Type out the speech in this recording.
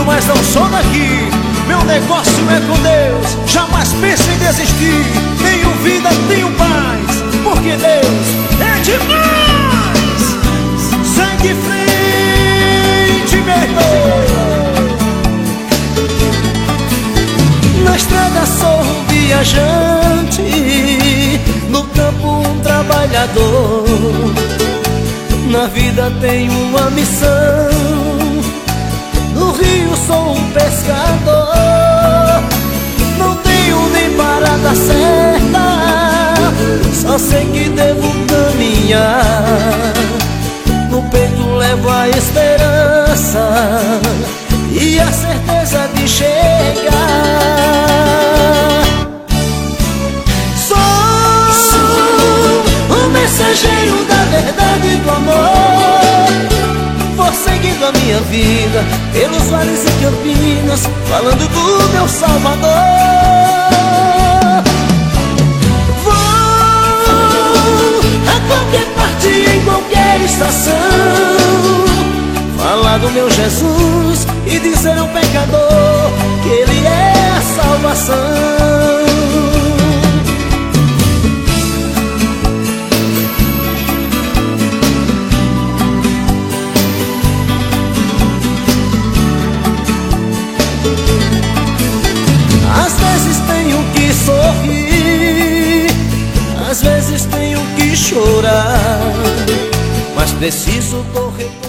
mas não sou daqui. Meu negócio é com Deus, jamais penso em desistir. Tenho vida, tenho paz, porque Deus é demais. Segue em frente, meu irmão. Na estrada sou um viajante, no campo um trabalhador. Na vida tenho uma missão, no rio sou um pescador. Não tenho nem parada certa, só sei que devo caminhar. No peito levo a esperança e a certeza de chegar. Sou o mensageiro da verdade e do amor. Vou seguindo a minha vida pelos vales e campinas, falando do meu Salvador. Vou a qualquer parte, em qualquer estação, falar do meu Jesus e dizer ao pecador que Ele é a salvação. Às vezes tenho que sorrir, às vezes tenho que chorar, mas preciso correr.